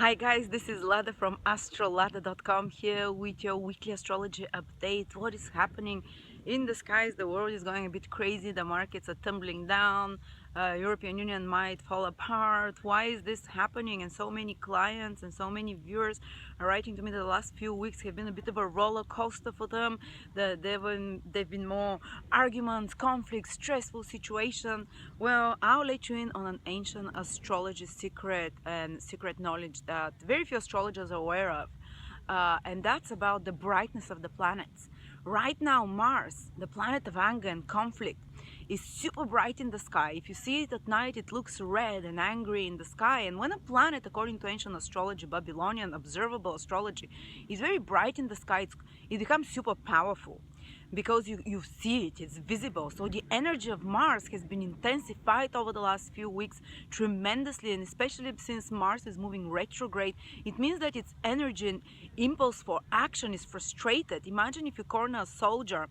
Hi guys, this is Lada from AstroLada.com here with your weekly astrology update. What is happening in the skies? The world is going a bit crazy, the markets are tumbling down, European Union might fall apart. Why is this happening? And so many clients and so many viewers are writing to me that the last few weeks have been a bit of a roller coaster for them. They've been more arguments, conflicts, stressful situation. Well, I'll let you in on an ancient astrology secret and secret knowledge that very few astrologers are aware of. And that's about the brightness of the planets. Right now, Mars, the planet of anger and conflict, is super bright in the sky. If you see it at night, it looks red and angry in the sky. And when a planet, according to ancient astrology, Babylonian observable astrology, is very bright in the sky, it becomes super powerful because you see it, it's visible. So the energy of Mars has been intensified over the last few weeks tremendously, and especially since Mars is moving retrograde, it means that its energy and impulse for action is frustrated. Imagine if you corner a soldier,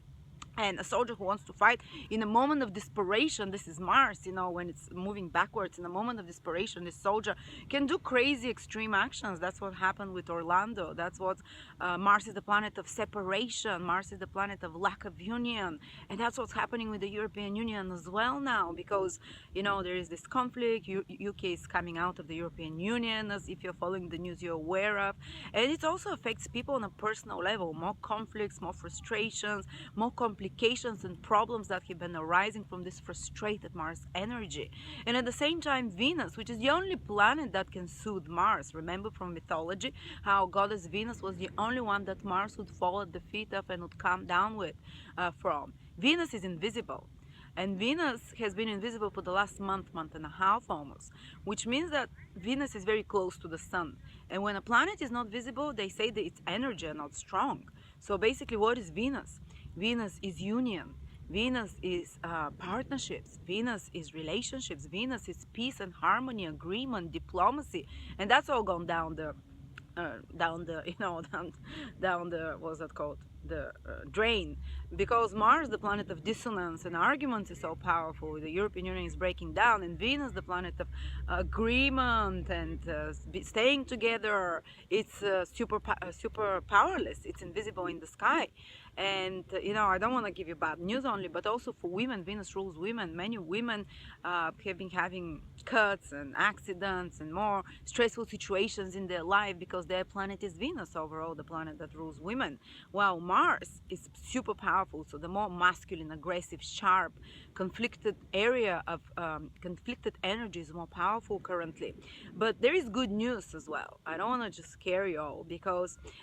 and a soldier who wants to fight in a moment of desperation. This is Mars, when it's moving backwards. In a moment of desperation, this soldier can do crazy extreme actions. That's what happened with Orlando. That's what Mars is the planet of separation. Mars is the planet of lack of union, and that's what's happening with the European Union as well now, because there is this conflict. UK is coming out of the European Union, as if you're following the news you're aware of, and it also affects people on a personal level. More conflicts, more frustrations, more complications and problems that have been arising from this frustrated Mars energy. And at the same time, Venus, which is the only planet that can soothe Mars. Remember from mythology how goddess Venus was the only one that Mars would fall at the feet of and would come down from. Venus is invisible. And Venus has been invisible for the last month and a half almost, which means that Venus is very close to the sun. And when a planet is not visible, they say that its energy are not strong. So basically, what is Venus? Venus is union. Venus is partnerships. Venus is relationships. Venus is peace and harmony, agreement, diplomacy, and that's all gone down the what's that called, the drain, because Mars, the planet of dissonance and arguments, is so powerful. The European Union is breaking down, and Venus, the planet of agreement and staying together, it's super powerless. It's invisible in the sky. And I don't want to give you bad news only, but also for women. Venus rules women. Many women have been having cuts and accidents and more stressful situations in their life because their planet is Venus, overall the planet that rules women, while Mars is super powerful. So the more masculine, aggressive, sharp, conflicted area of conflicted energy is more powerful currently. But there is good news as well. I don't want to just scare you all,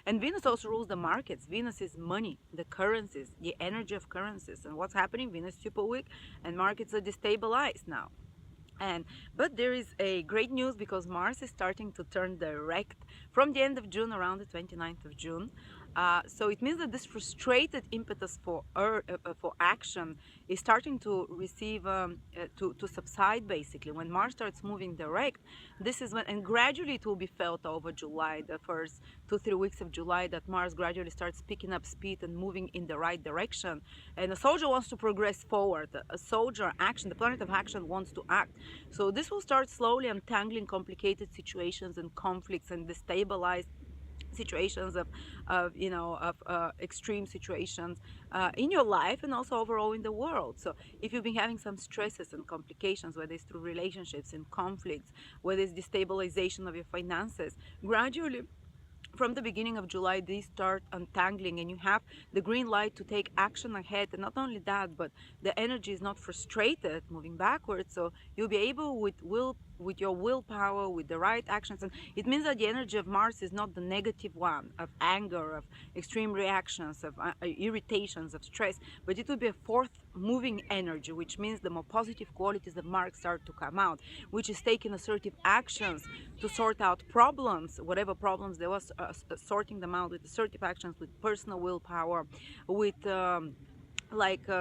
and Venus also rules the markets. Venus is money, the currencies, the energy of currencies. And what's happening? Venus is super weak and markets are destabilized now. But there is a great news, because Mars is starting to turn direct from the end of June, around the 29th of June. So it means that this frustrated impetus for action is starting to receive to subside. Basically, when Mars starts moving direct, this is when, and gradually it will be felt over July, the first 2-3 weeks of July, that Mars gradually starts picking up speed and moving in the right direction. And a soldier wants to progress forward. A soldier, action, the planet of action, wants to act. So this will start slowly untangling complicated situations and conflicts and destabilized situations of extreme situations in your life and also overall in the world. So if you've been having some stresses and complications, whether it's through relationships and conflicts, whether it's destabilization of your finances, gradually from the beginning of July, these start untangling, and you have the green light to take action ahead. And not only that, but the energy is not frustrated moving backwards, so you'll be able with your willpower, with the right actions. And it means that the energy of Mars is not the negative one of anger, of extreme reactions, of irritations, of stress, but it will be a fourth moving energy, which means the more positive qualities of Mars start to come out, which is taking assertive actions to sort out problems, whatever problems there was, sorting them out with assertive actions, with personal willpower, with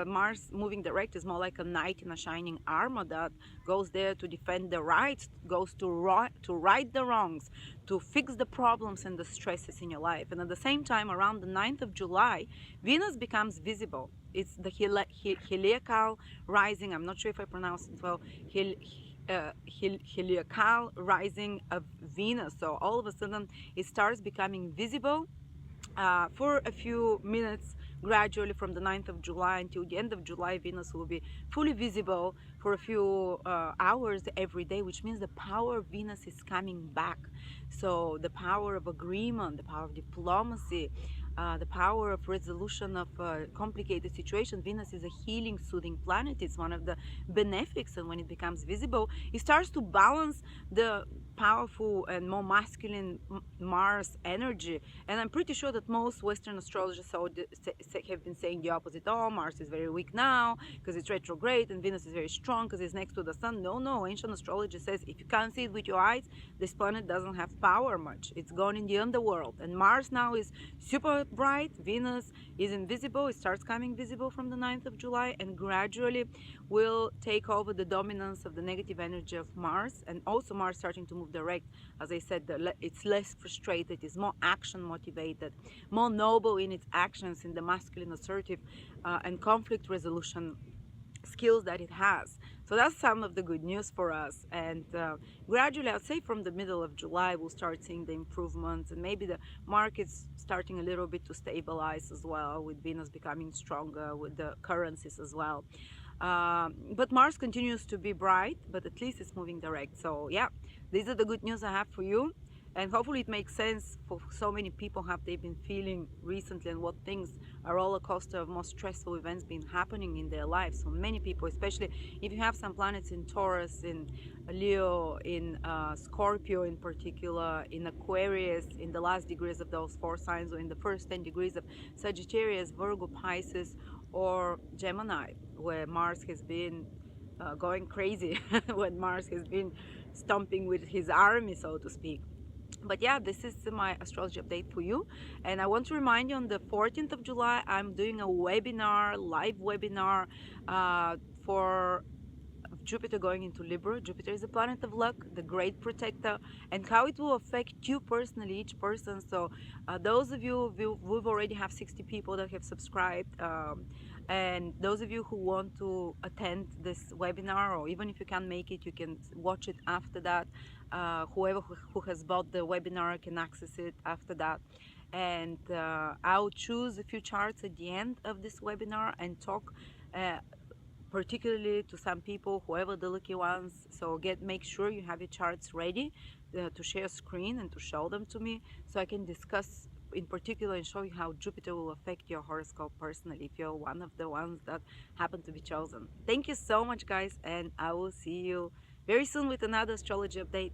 Mars moving direct is more like a knight in a shining armor that goes there to defend the rights, goes to right the wrongs, to fix the problems and the stresses in your life. And at the same time, around the 9th of July, Venus becomes visible. It's the heliacal rising. I'm not sure if I pronounce it well. heliacal rising of Venus. So all of a sudden it starts becoming visible for a few minutes. Gradually from the 9th of July until the end of July, Venus will be fully visible for a few hours every day, which means the power of Venus is coming back. So the power of agreement, the power of diplomacy, the power of resolution of complicated situations. Venus is a healing, soothing planet. It's one of the benefics, and when it becomes visible, it starts to balance the powerful and more masculine Mars energy. And I'm pretty sure that most Western astrologers have been saying the opposite. Oh, Mars is very weak now because it's retrograde, and Venus is very strong because it's next to the sun. No, ancient astrology says if you can't see it with your eyes, this planet doesn't have power much. It's gone in the underworld. And Mars now is super bright. Venus is invisible. It starts coming visible from the 9th of July and gradually will take over the dominance of the negative energy of Mars. And also Mars starting to move direct. As I said, it's less frustrated, it's more action motivated, more noble in its actions, in the masculine assertive and conflict resolution skills that it has. So that's some of the good news for us. And gradually, I'd say from the middle of July, we'll start seeing the improvements, and maybe the markets starting a little bit to stabilize as well, with Venus becoming stronger, with the currencies as well. But Mars continues to be bright, but at least it's moving direct. So yeah, these are the good news I have for you. And hopefully it makes sense for so many people how they've been feeling recently, and what things, a roller coaster of most stressful events been happening in their lives. So many people, especially if you have some planets in Taurus, in Leo, in Scorpio in particular, in Aquarius, in the last degrees of those 4 signs, or in the first 10 degrees of Sagittarius, Virgo, Pisces, or Gemini, where Mars has been going crazy, when Mars has been stomping with his army, so to speak. But yeah, this is my astrology update for you, and I want to remind you, on the 14th of July I'm doing a webinar, live webinar for Jupiter going into Libra. Jupiter is a planet of luck, the great protector, and how it will affect you personally, each person. So those of you, we've already have 60 people that have subscribed, and those of you who want to attend this webinar, or even if you can't make it, you can watch it after that. Whoever who has bought the webinar can access it after that. And I'll choose a few charts at the end of this webinar and talk particularly to some people, whoever the lucky ones. So make sure you have your charts ready to share screen and to show them to me, so I can discuss in particular and show you how Jupiter will affect your horoscope personally, if you're one of the ones that happen to be chosen. Thank you so much, guys, and I will see you very soon with another astrology update.